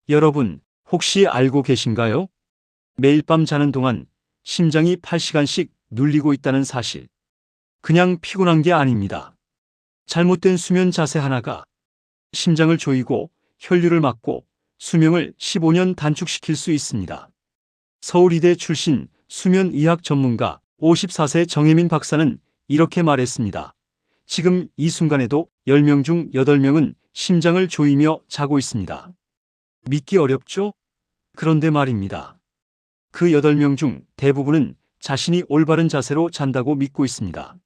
여러분, 혹시 알고 계신가요? 매일 밤 자는 동안 심장이 8시간씩 눌리고 있다는 사실. 그냥 피곤한 게 아닙니다. 잘못된 수면 자세 하나가 심장을 조이고 혈류를 막고 수명을 15년 단축시킬 수 있습니다. 서울이대 출신 수면의학 전문가 54세 정혜민 박사는 이렇게 말했습니다. 지금 이 순간에도 10명 중 8명은 심장을 조이며 자고 있습니다. 믿기 어렵죠? 그런데 말입니다. 그 8명 중 대부분은 자신이 올바른 자세로 잔다고 믿고 있습니다.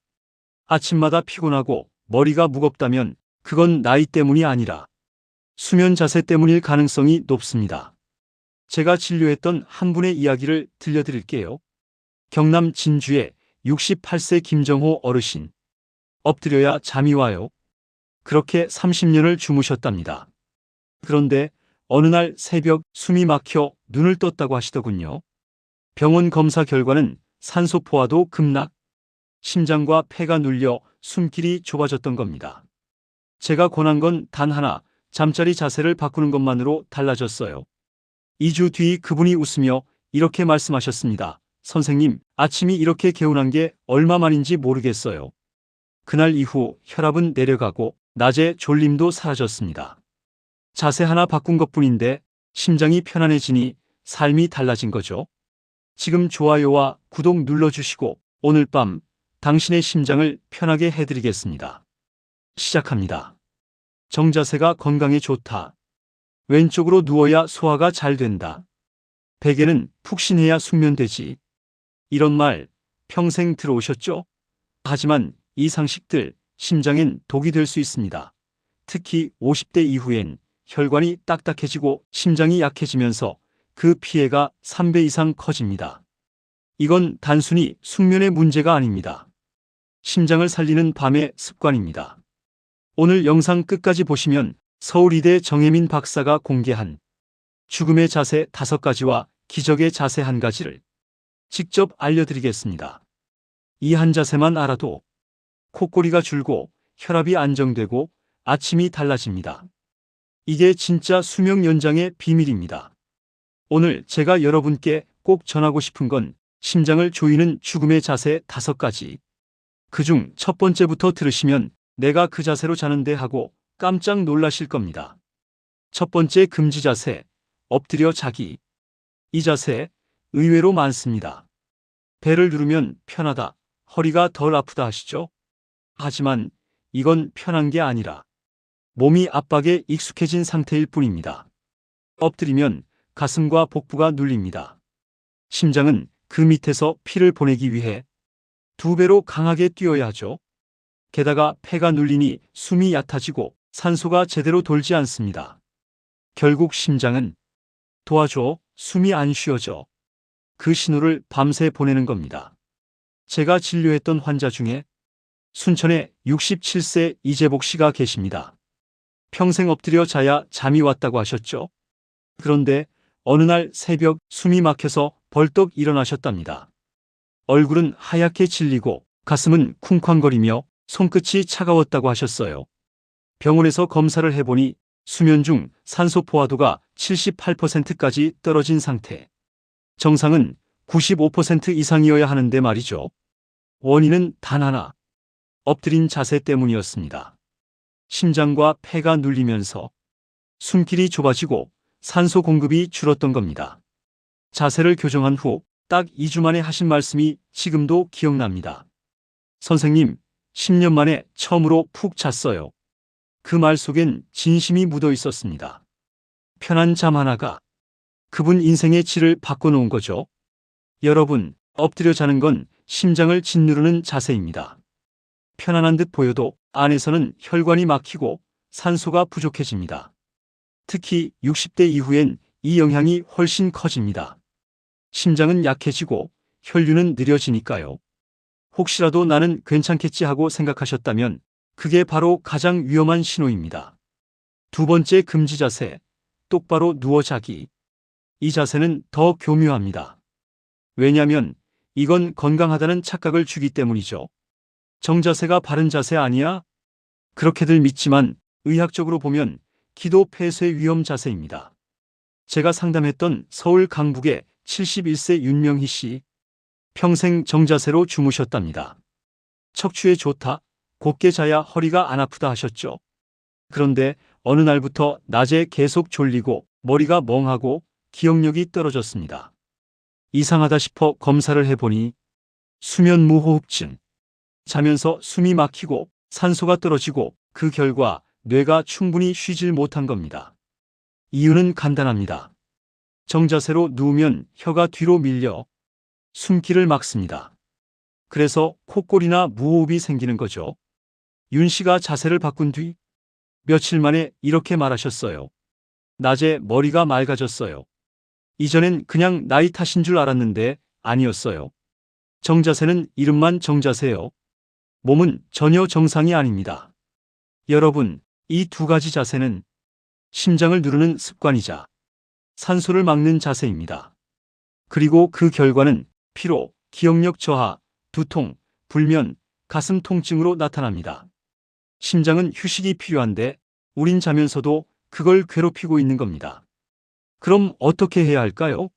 아침마다 피곤하고 머리가 무겁다면 그건 나이 때문이 아니라 수면 자세 때문일 가능성이 높습니다. 제가 진료했던 한 분의 이야기를 들려드릴게요. 경남 진주의 68세 김정호 어르신. 엎드려야 잠이 와요. 그렇게 30년을 주무셨답니다. 그런데 어느 날 새벽 숨이 막혀 눈을 떴다고 하시더군요. 병원 검사 결과는 산소 포화도 급락, 심장과 폐가 눌려 숨길이 좁아졌던 겁니다. 제가 권한 건 단 하나, 잠자리 자세를 바꾸는 것만으로 달라졌어요. 2주 뒤 그분이 웃으며 이렇게 말씀하셨습니다. 선생님, 아침이 이렇게 개운한 게 얼마만인지 모르겠어요. 그날 이후 혈압은 내려가고 낮에 졸림도 사라졌습니다. 자세 하나 바꾼 것뿐인데 심장이 편안해지니 삶이 달라진 거죠. 지금 좋아요와 구독 눌러주시고 오늘 밤 당신의 심장을 편하게 해드리겠습니다. 시작합니다. 정자세가 건강에 좋다. 왼쪽으로 누워야 소화가 잘 된다. 베개는 푹신해야 숙면되지. 이런 말 평생 들어오셨죠? 하지만 이 상식들 심장엔 독이 될 수 있습니다. 특히 50대 이후엔 혈관이 딱딱해지고 심장이 약해지면서 그 피해가 3배 이상 커집니다. 이건 단순히 숙면의 문제가 아닙니다. 심장을 살리는 밤의 습관입니다. 오늘 영상 끝까지 보시면 서울이대 정혜민 박사가 공개한 죽음의 자세 5가지와 기적의 자세 1가지를 직접 알려드리겠습니다. 이 한 자세만 알아도 콧꼬리가 줄고 혈압이 안정되고 아침이 달라집니다. 이게 진짜 수명 연장의 비밀입니다. 오늘 제가 여러분께 꼭 전하고 싶은 건 심장을 조이는 죽음의 자세 5가지. 그중 첫 번째부터 들으시면 내가 그 자세로 자는데 하고 깜짝 놀라실 겁니다. 첫 번째 금지 자세, 엎드려 자기. 이 자세 의외로 많습니다. 배를 누르면 편하다, 허리가 덜 아프다 하시죠? 하지만 이건 편한 게 아니라 몸이 압박에 익숙해진 상태일 뿐입니다. 엎드리면 가슴과 복부가 눌립니다. 심장은 그 밑에서 피를 보내기 위해 2배로 강하게 뛰어야 하죠. 게다가 폐가 눌리니 숨이 얕아지고 산소가 제대로 돌지 않습니다. 결국 심장은 도와줘, 숨이 안 쉬어져. 그 신호를 밤새 보내는 겁니다. 제가 진료했던 환자 중에 순천에 67세 이재복 씨가 계십니다. 평생 엎드려 자야 잠이 왔다고 하셨죠. 그런데 어느 날 새벽 숨이 막혀서 벌떡 일어나셨답니다. 얼굴은 하얗게 질리고 가슴은 쿵쾅거리며 손끝이 차가웠다고 하셨어요. 병원에서 검사를 해보니 수면 중 산소 포화도가 78%까지 떨어진 상태. 정상은 95% 이상이어야 하는데 말이죠. 원인은 단 하나. 엎드린 자세 때문이었습니다. 심장과 폐가 눌리면서 숨길이 좁아지고 산소 공급이 줄었던 겁니다. 자세를 교정한 후 딱 2주 만에 하신 말씀이 지금도 기억납니다. 선생님, 10년 만에 처음으로 푹 잤어요. 그 말 속엔 진심이 묻어 있었습니다. 편한 잠 하나가 그분 인생의 질을 바꿔놓은 거죠. 여러분, 엎드려 자는 건 심장을 짓누르는 자세입니다. 편안한 듯 보여도 안에서는 혈관이 막히고 산소가 부족해집니다. 특히 60대 이후엔 이 영향이 훨씬 커집니다. 심장은 약해지고 혈류는 느려지니까요. 혹시라도 나는 괜찮겠지 하고 생각하셨다면 그게 바로 가장 위험한 신호입니다. 두 번째 금지 자세, 똑바로 누워 자기. 이 자세는 더 교묘합니다. 왜냐면 이건 건강하다는 착각을 주기 때문이죠. 정자세가 바른 자세 아니야? 그렇게들 믿지만 의학적으로 보면 기도 폐쇄 위험 자세입니다. 제가 상담했던 서울 강북의 71세 윤명희 씨. 평생 정자세로 주무셨답니다. 척추에 좋다, 곧게 자야 허리가 안 아프다 하셨죠. 그런데 어느 날부터 낮에 계속 졸리고 머리가 멍하고 기억력이 떨어졌습니다. 이상하다 싶어 검사를 해보니 수면무호흡증. 자면서 숨이 막히고 산소가 떨어지고 그 결과 뇌가 충분히 쉬질 못한 겁니다. 이유는 간단합니다. 정자세로 누우면 혀가 뒤로 밀려 숨기를 막습니다. 그래서 콧골이나 무호흡이 생기는 거죠. 윤 씨가 자세를 바꾼 뒤 며칠 만에 이렇게 말하셨어요. 낮에 머리가 맑아졌어요. 이전엔 그냥 나이 탓인 줄 알았는데 아니었어요. 정자세는 이름만 정자세요. 몸은 전혀 정상이 아닙니다. 여러분, 이 두 가지 자세는 심장을 누르는 습관이자 산소를 막는 자세입니다. 그리고 그 결과는 피로, 기억력 저하, 두통, 불면, 가슴 통증으로 나타납니다. 심장은 휴식이 필요한데 우린 자면서도 그걸 괴롭히고 있는 겁니다. 그럼 어떻게 해야 할까요?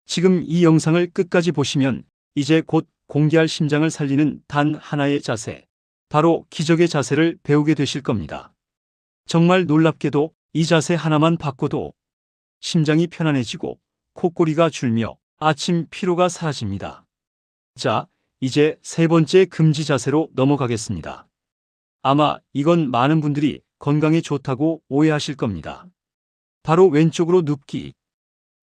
지금 이 영상을 끝까지 보시면 이제 곧 공개할 심장을 살리는 단 하나의 자세, 바로 기적의 자세를 배우게 되실 겁니다. 정말 놀랍게도 이 자세 하나만 바꿔도 심장이 편안해지고 콧골이가 줄며 아침 피로가 사라집니다. 자, 이제 세 번째 금지 자세로 넘어가겠습니다. 아마 이건 많은 분들이 건강에 좋다고 오해하실 겁니다. 바로 왼쪽으로 눕기.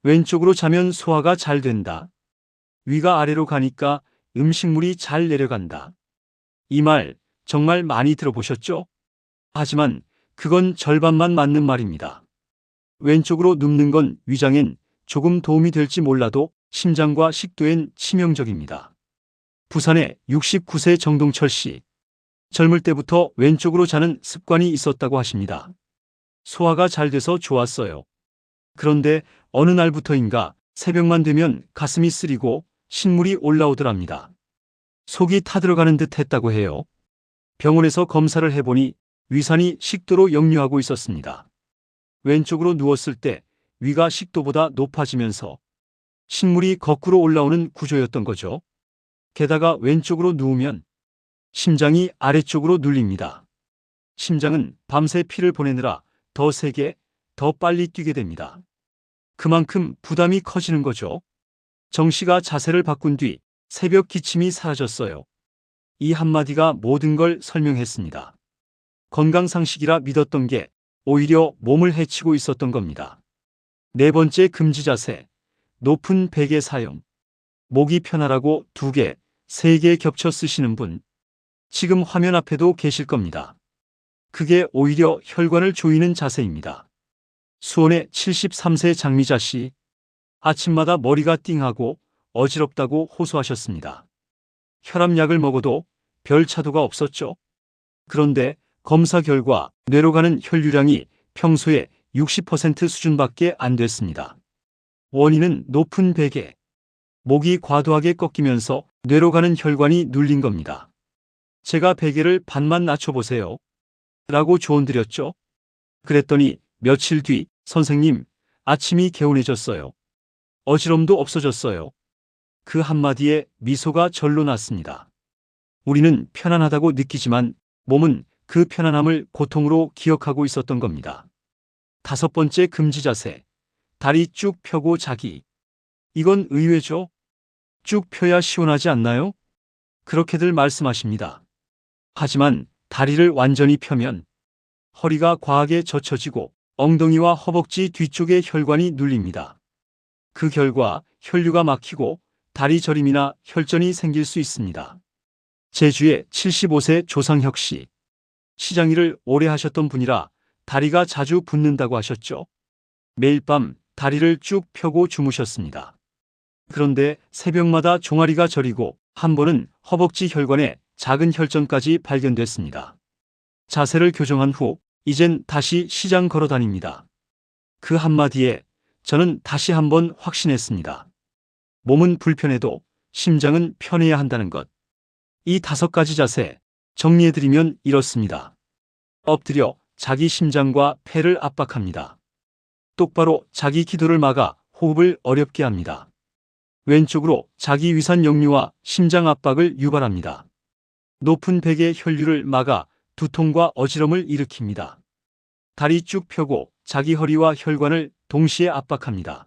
왼쪽으로 자면 소화가 잘 된다. 위가 아래로 가니까 음식물이 잘 내려간다. 이 말 정말 많이 들어보셨죠? 하지만 그건 절반만 맞는 말입니다. 왼쪽으로 눕는 건 위장엔 조금 도움이 될지 몰라도 심장과 식도엔 치명적입니다. 부산의 69세 정동철 씨. 젊을 때부터 왼쪽으로 자는 습관이 있었다고 하십니다. 소화가 잘 돼서 좋았어요. 그런데 어느 날부터인가 새벽만 되면 가슴이 쓰리고 신물이 올라오더랍니다. 속이 타들어가는 듯 했다고 해요. 병원에서 검사를 해보니 위산이 식도로 역류하고 있었습니다. 왼쪽으로 누웠을 때 위가 식도보다 높아지면서 신물이 거꾸로 올라오는 구조였던 거죠. 게다가 왼쪽으로 누우면 심장이 아래쪽으로 눌립니다. 심장은 밤새 피를 보내느라 더 세게, 더 빨리 뛰게 됩니다. 그만큼 부담이 커지는 거죠. 정 씨가 자세를 바꾼 뒤 새벽 기침이 사라졌어요. 이 한마디가 모든 걸 설명했습니다. 건강상식이라 믿었던 게 오히려 몸을 해치고 있었던 겁니다. 네 번째 금지 자세, 높은 베개 사용. 목이 편하라고 2개, 3개 겹쳐 쓰시는 분, 지금 화면 앞에도 계실 겁니다. 그게 오히려 혈관을 조이는 자세입니다. 수원의 73세 장미자 씨, 아침마다 머리가 띵하고 어지럽다고 호소하셨습니다. 혈압약을 먹어도 별 차도가 없었죠. 그런데 검사 결과 뇌로 가는 혈류량이 평소에 60% 수준밖에 안 됐습니다. 원인은 높은 베개. 목이 과도하게 꺾이면서 뇌로 가는 혈관이 눌린 겁니다. 제가 베개를 반만 낮춰보세요. 라고 조언드렸죠. 그랬더니 며칠 뒤 선생님, 아침이 개운해졌어요. 어지럼도 없어졌어요. 그 한마디에 미소가 절로 났습니다. 우리는 편안하다고 느끼지만 몸은 그 편안함을 고통으로 기억하고 있었던 겁니다. 5번째 금지 자세, 다리 쭉 펴고 자기. 이건 의외죠? 쭉 펴야 시원하지 않나요? 그렇게들 말씀하십니다. 하지만 다리를 완전히 펴면 허리가 과하게 젖혀지고 엉덩이와 허벅지 뒤쪽의 혈관이 눌립니다. 그 결과 혈류가 막히고 다리 저림이나 혈전이 생길 수 있습니다. 제주의 75세 조상혁 씨. 시장 일을 오래 하셨던 분이라 다리가 자주 붓는다고 하셨죠. 매일 밤 다리를 쭉 펴고 주무셨습니다. 그런데 새벽마다 종아리가 저리고 한 번은 허벅지 혈관에 작은 혈전까지 발견됐습니다. 자세를 교정한 후 이젠 다시 시장 걸어 다닙니다. 그 한마디에 저는 다시 한번 확신했습니다. 몸은 불편해도 심장은 편해야 한다는 것. 이 5가지 자세 정리해드리면 이렇습니다. 엎드려 자기 심장과 폐를 압박합니다. 똑바로 자기 기도를 막아 호흡을 어렵게 합니다. 왼쪽으로 자기 위산 역류와 심장 압박을 유발합니다. 높은 베개 혈류를 막아 두통과 어지럼을 일으킵니다. 다리 쭉 펴고 자기 허리와 혈관을 동시에 압박합니다.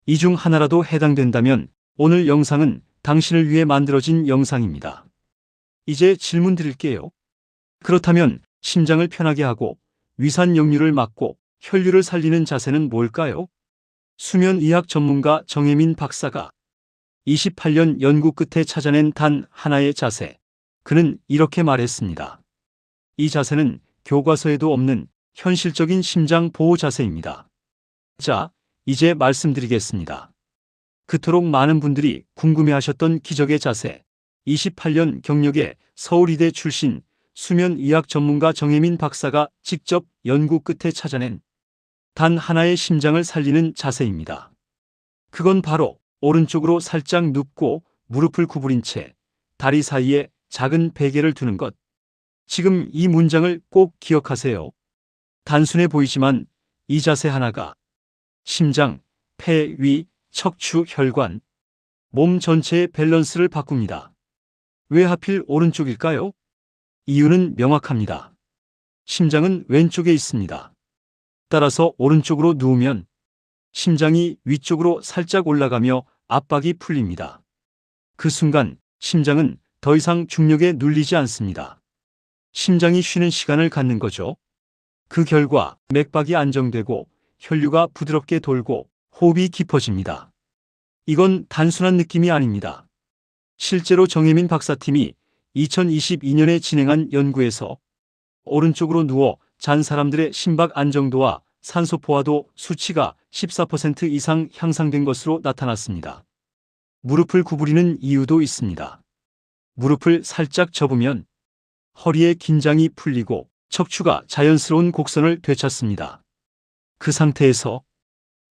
이 중 하나라도 해당된다면 오늘 영상은 당신을 위해 만들어진 영상입니다. 이제 질문 드릴게요. 그렇다면 심장을 편하게 하고 위산 역류를 막고 혈류를 살리는 자세는 뭘까요? 수면의학 전문가 정혜민 박사가 28년 연구 끝에 찾아낸 단 하나의 자세. 그는 이렇게 말했습니다. 이 자세는 교과서에도 없는 현실적인 심장 보호 자세입니다. 자, 이제 말씀드리겠습니다. 그토록 많은 분들이 궁금해하셨던 기적의 자세. 28년 경력의 서울의대 출신 수면의학 전문가 정혜민 박사가 직접 연구 끝에 찾아낸 단 하나의 심장을 살리는 자세입니다. 그건 바로 오른쪽으로 살짝 눕고 무릎을 구부린 채 다리 사이에 작은 베개를 두는 것. 지금 이 문장을 꼭 기억하세요. 단순해 보이지만 이 자세 하나가 심장, 폐, 위, 척추, 혈관, 몸 전체의 밸런스를 바꿉니다. 왜 하필 오른쪽일까요? 이유는 명확합니다. 심장은 왼쪽에 있습니다. 따라서 오른쪽으로 누우면 심장이 위쪽으로 살짝 올라가며 압박이 풀립니다. 그 순간 심장은 더 이상 중력에 눌리지 않습니다. 심장이 쉬는 시간을 갖는 거죠. 그 결과 맥박이 안정되고 혈류가 부드럽게 돌고 호흡이 깊어집니다. 이건 단순한 느낌이 아닙니다. 실제로 정혜민 박사팀이 2022년에 진행한 연구에서 오른쪽으로 누워 잔 사람들의 심박 안정도와 산소 포화도 수치가 14% 이상 향상된 것으로 나타났습니다. 무릎을 구부리는 이유도 있습니다. 무릎을 살짝 접으면 허리의 긴장이 풀리고 척추가 자연스러운 곡선을 되찾습니다. 그 상태에서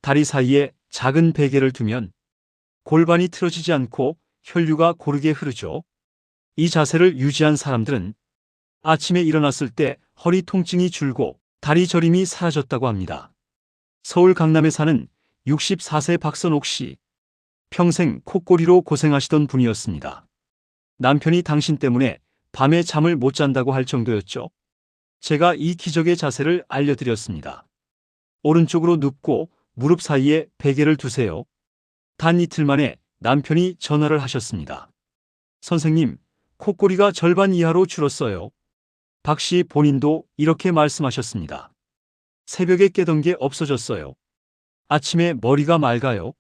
다리 사이에 작은 베개를 두면 골반이 틀어지지 않고 혈류가 고르게 흐르죠. 이 자세를 유지한 사람들은 아침에 일어났을 때 허리 통증이 줄고 다리 저림이 사라졌다고 합니다. 서울 강남에 사는 64세 박선옥 씨. 평생 콧꼬리로 고생하시던 분이었습니다. 남편이 당신 때문에 밤에 잠을 못 잔다고 할 정도였죠. 제가 이 기적의 자세를 알려드렸습니다. 오른쪽으로 눕고 무릎 사이에 베개를 두세요. 단 이틀 만에 남편이 전화를 하셨습니다. 선생님, 콧꼬리가 절반 이하로 줄었어요. 박 씨 본인도 이렇게 말씀하셨습니다. 새벽에 깨던 게 없어졌어요. 아침에 머리가 맑아요.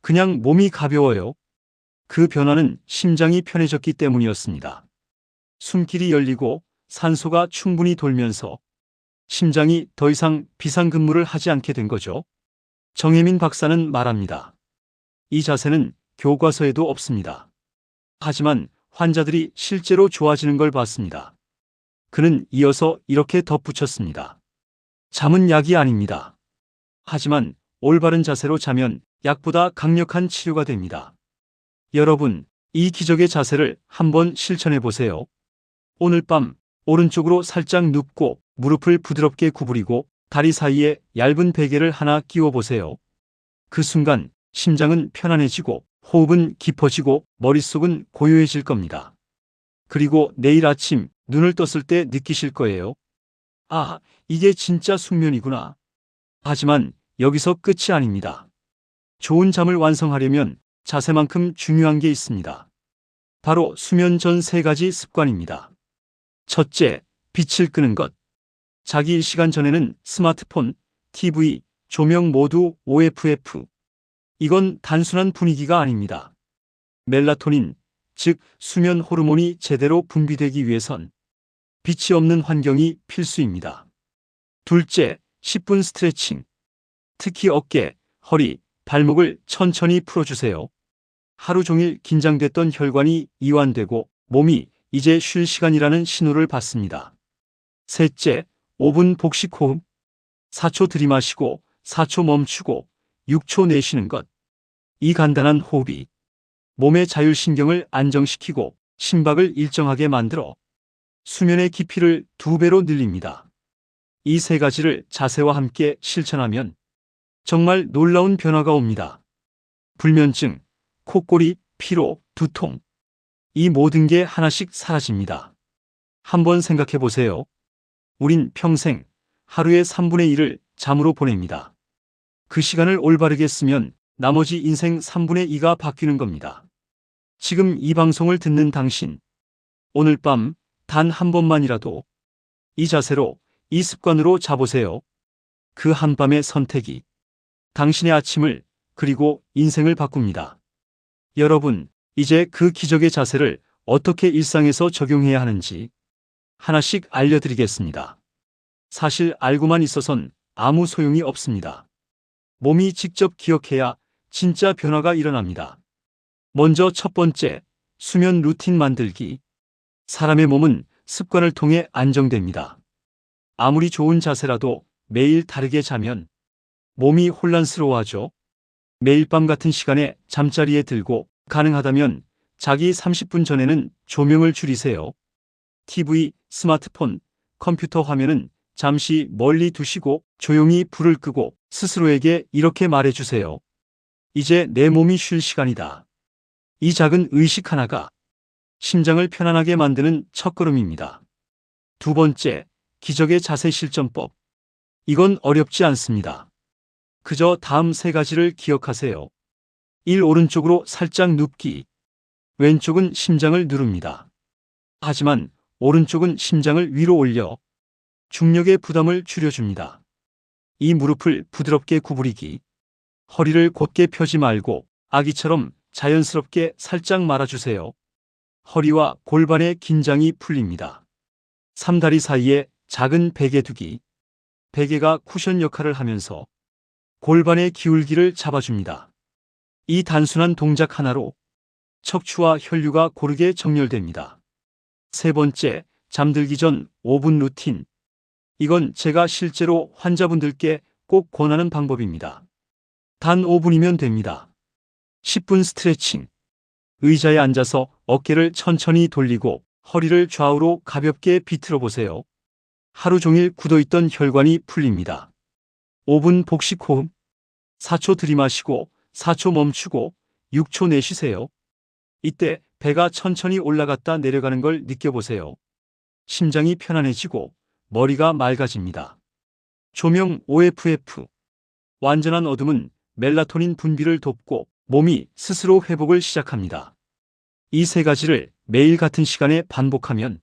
그냥 몸이 가벼워요. 그 변화는 심장이 편해졌기 때문이었습니다. 숨길이 열리고 산소가 충분히 돌면서 심장이 더 이상 비상근무를 하지 않게 된 거죠. 정혜민 박사는 말합니다. 이 자세는 교과서에도 없습니다. 하지만 환자들이 실제로 좋아지는 걸 봤습니다. 그는 이어서 이렇게 덧붙였습니다. 잠은 약이 아닙니다. 하지만 올바른 자세로 자면 약보다 강력한 치료가 됩니다. 여러분, 이 기적의 자세를 한번 실천해 보세요. 오늘 밤 오른쪽으로 살짝 눕고 무릎을 부드럽게 구부리고 다리 사이에 얇은 베개를 하나 끼워 보세요. 그 순간 심장은 편안해지고 호흡은 깊어지고 머릿속은 고요해질 겁니다. 그리고 내일 아침 눈을 떴을 때 느끼실 거예요. 아, 이게 진짜 숙면이구나. 하지만 여기서 끝이 아닙니다. 좋은 잠을 완성하려면 자세만큼 중요한 게 있습니다. 바로 수면 전 3가지 습관입니다. 첫째, 빛을 끄는 것. 자기 일 시간 전에는 스마트폰, TV, 조명 모두 OFF. 이건 단순한 분위기가 아닙니다. 멜라토닌, 즉 수면 호르몬이 제대로 분비되기 위해선 빛이 없는 환경이 필수입니다. 둘째, 10분 스트레칭. 특히 어깨, 허리, 발목을 천천히 풀어주세요. 하루 종일 긴장됐던 혈관이 이완되고 몸이 이제 쉴 시간이라는 신호를 받습니다. 셋째, 5분 복식 호흡. 4초 들이마시고 4초 멈추고 6초 내쉬는 것. 이 간단한 호흡이 몸의 자율신경을 안정시키고 심박을 일정하게 만들어 수면의 깊이를 2배로 늘립니다. 이 3가지를 자세와 함께 실천하면 정말 놀라운 변화가 옵니다. 불면증, 코골이, 피로, 두통. 이 모든 게 하나씩 사라집니다. 한번 생각해 보세요. 우린 평생 하루의 3분의 1을 잠으로 보냅니다. 그 시간을 올바르게 쓰면 나머지 인생 3분의 2가 바뀌는 겁니다. 지금 이 방송을 듣는 당신, 오늘 밤 단 한 번만이라도 이 자세로, 이 습관으로 자보세요. 그 한밤의 선택이 당신의 아침을, 그리고 인생을 바꿉니다. 여러분, 이제 그 기적의 자세를 어떻게 일상에서 적용해야 하는지 하나씩 알려드리겠습니다. 사실 알고만 있어선 아무 소용이 없습니다. 몸이 직접 기억해야 진짜 변화가 일어납니다. 먼저 첫 번째, 수면 루틴 만들기. 사람의 몸은 습관을 통해 안정됩니다. 아무리 좋은 자세라도 매일 다르게 자면 몸이 혼란스러워하죠. 매일 밤 같은 시간에 잠자리에 들고 가능하다면 자기 30분 전에는 조명을 줄이세요. TV, 스마트폰, 컴퓨터 화면은 잠시 멀리 두시고 조용히 불을 끄고 스스로에게 이렇게 말해주세요. 이제 내 몸이 쉴 시간이다. 이 작은 의식 하나가 심장을 편안하게 만드는 첫걸음입니다. 두 번째, 기적의 자세 실전법. 이건 어렵지 않습니다. 그저 다음 세 가지를 기억하세요. 1. 오른쪽으로 살짝 눕기. 왼쪽은 심장을 누릅니다. 하지만 오른쪽은 심장을 위로 올려 중력의 부담을 줄여줍니다. 이 무릎을 부드럽게 구부리기. 허리를 곧게 펴지 말고 아기처럼 자연스럽게 살짝 말아주세요. 허리와 골반의 긴장이 풀립니다. 3. 다리 사이에 작은 베개 두기. 베개가 쿠션 역할을 하면서 골반의 기울기를 잡아줍니다. 이 단순한 동작 하나로 척추와 혈류가 고르게 정렬됩니다. 세 번째, 잠들기 전 5분 루틴. 이건 제가 실제로 환자분들께 꼭 권하는 방법입니다. 단 5분이면 됩니다. 10분 스트레칭. 의자에 앉아서 어깨를 천천히 돌리고 허리를 좌우로 가볍게 비틀어 보세요. 하루 종일 굳어있던 혈관이 풀립니다. 5분 복식 호흡. 4초 들이마시고 4초 멈추고 6초 내쉬세요. 이때 배가 천천히 올라갔다 내려가는 걸 느껴보세요. 심장이 편안해지고 머리가 맑아집니다. 조명 OFF. 완전한 어둠은 멜라토닌 분비를 돕고 몸이 스스로 회복을 시작합니다. 이 세 가지를 매일 같은 시간에 반복하면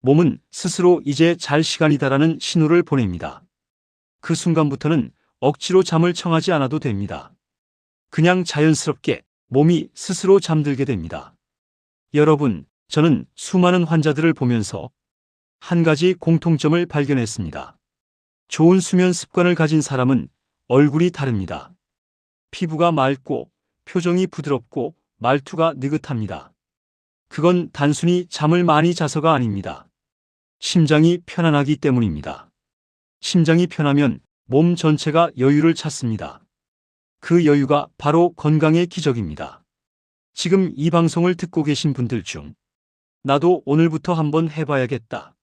몸은 스스로 이제 잘 시간이다라는 신호를 보냅니다. 그 순간부터는 억지로 잠을 청하지 않아도 됩니다. 그냥 자연스럽게 몸이 스스로 잠들게 됩니다. 여러분, 저는 수많은 환자들을 보면서 한 가지 공통점을 발견했습니다. 좋은 수면 습관을 가진 사람은 얼굴이 다릅니다. 피부가 맑고 표정이 부드럽고 말투가 느긋합니다. 그건 단순히 잠을 많이 자서가 아닙니다. 심장이 편안하기 때문입니다. 심장이 편하면 몸 전체가 여유를 찾습니다. 그 여유가 바로 건강의 기적입니다. 지금 이 방송을 듣고 계신 분들 중 나도 오늘부터 한번 해봐야겠다.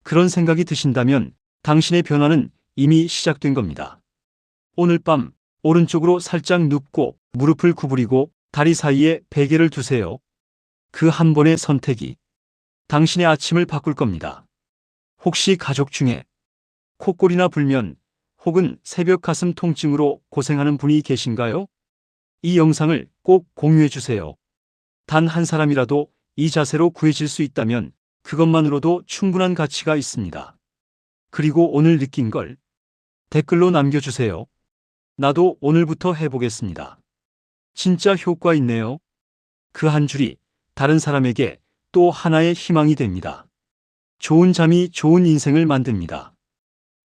그런 생각이 드신다면 당신의 변화는 이미 시작된 겁니다. 오늘 밤 오른쪽으로 살짝 눕고 무릎을 구부리고 다리 사이에 베개를 두세요. 그 한 번의 선택이 당신의 아침을 바꿀 겁니다. 혹시 가족 중에 코골이나 불면 혹은 새벽 가슴 통증으로 고생하는 분이 계신가요? 이 영상을 꼭 공유해 주세요. 단 한 사람이라도 이 자세로 구해질 수 있다면 그것만으로도 충분한 가치가 있습니다. 그리고 오늘 느낀 걸 댓글로 남겨주세요. 나도 오늘부터 해보겠습니다. 진짜 효과 있네요. 그 한 줄이 다른 사람에게 또 하나의 희망이 됩니다. 좋은 잠이 좋은 인생을 만듭니다.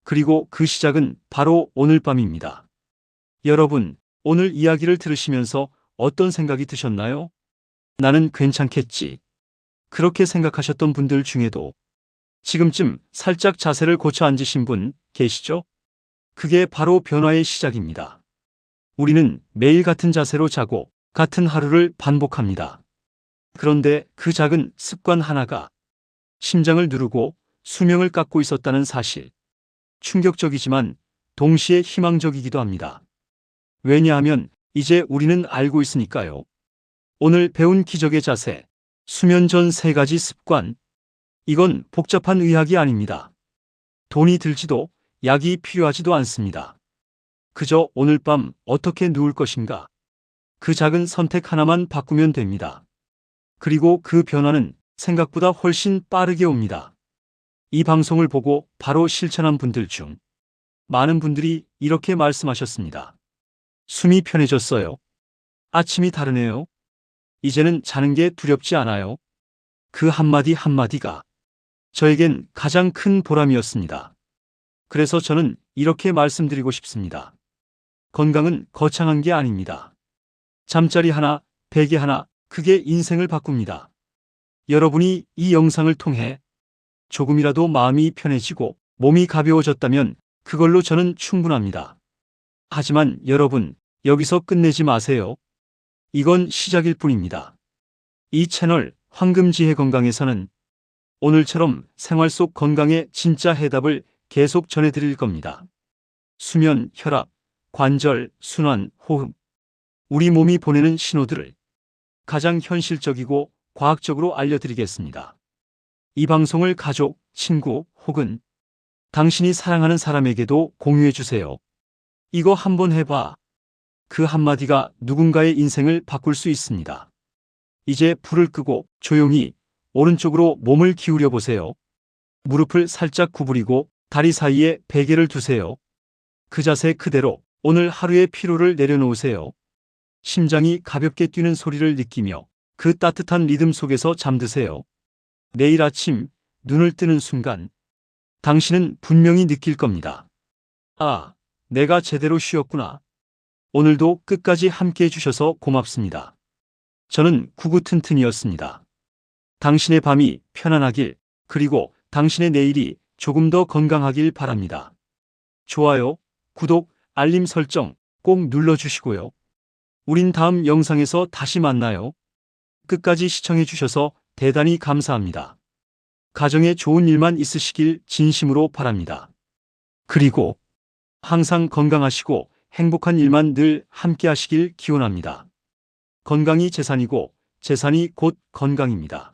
그리고 그 시작은 바로 오늘 밤입니다. 여러분, 오늘 이야기를 들으시면서 어떤 생각이 드셨나요? 나는 괜찮겠지. 그렇게 생각하셨던 분들 중에도 지금쯤 살짝 자세를 고쳐 앉으신 분 계시죠? 그게 바로 변화의 시작입니다. 우리는 매일 같은 자세로 자고 같은 하루를 반복합니다. 그런데 그 작은 습관 하나가 심장을 누르고 수명을 깎고 있었다는 사실. 충격적이지만 동시에 희망적이기도 합니다. 왜냐하면 이제 우리는 알고 있으니까요. 오늘 배운 기적의 자세, 수면 전 3가지 습관. 이건 복잡한 의학이 아닙니다. 돈이 들지도 약이 필요하지도 않습니다. 그저 오늘 밤 어떻게 누울 것인가? 그 작은 선택 하나만 바꾸면 됩니다. 그리고 그 변화는 생각보다 훨씬 빠르게 옵니다. 이 방송을 보고 바로 실천한 분들 중 많은 분들이 이렇게 말씀하셨습니다. 숨이 편해졌어요. 아침이 다르네요. 이제는 자는 게 두렵지 않아요. 그 한마디 한마디가 저에겐 가장 큰 보람이었습니다. 그래서 저는 이렇게 말씀드리고 싶습니다. 건강은 거창한 게 아닙니다. 잠자리 하나, 베개 하나, 그게 인생을 바꿉니다. 여러분이 이 영상을 통해 조금이라도 마음이 편해지고 몸이 가벼워졌다면 그걸로 저는 충분합니다. 하지만 여러분, 여기서 끝내지 마세요. 이건 시작일 뿐입니다. 이 채널 황금지혜 건강에서는 오늘처럼 생활 속 건강의 진짜 해답을 계속 전해드릴 겁니다. 수면, 혈압, 관절, 순환, 호흡. 우리 몸이 보내는 신호들을 가장 현실적이고 과학적으로 알려드리겠습니다. 이 방송을 가족, 친구 혹은 당신이 사랑하는 사람에게도 공유해주세요. 이거 한번 해봐. 그 한마디가 누군가의 인생을 바꿀 수 있습니다. 이제 불을 끄고 조용히 오른쪽으로 몸을 기울여 보세요. 무릎을 살짝 구부리고 다리 사이에 베개를 두세요. 그 자세 그대로 오늘 하루의 피로를 내려놓으세요. 심장이 가볍게 뛰는 소리를 느끼며 그 따뜻한 리듬 속에서 잠드세요. 내일 아침 눈을 뜨는 순간 당신은 분명히 느낄 겁니다. 아, 내가 제대로 쉬었구나. 오늘도 끝까지 함께 해주셔서 고맙습니다. 저는 구구튼튼이었습니다. 당신의 밤이 편안하길, 그리고 당신의 내일이 조금 더 건강하길 바랍니다. 좋아요, 구독, 알림 설정 꼭 눌러주시고요. 우린 다음 영상에서 다시 만나요. 끝까지 시청해주셔서 대단히 감사합니다. 가정에 좋은 일만 있으시길 진심으로 바랍니다. 그리고 항상 건강하시고 행복한 일만 늘 함께 하시길 기원합니다. 건강이 재산이고 재산이 곧 건강입니다.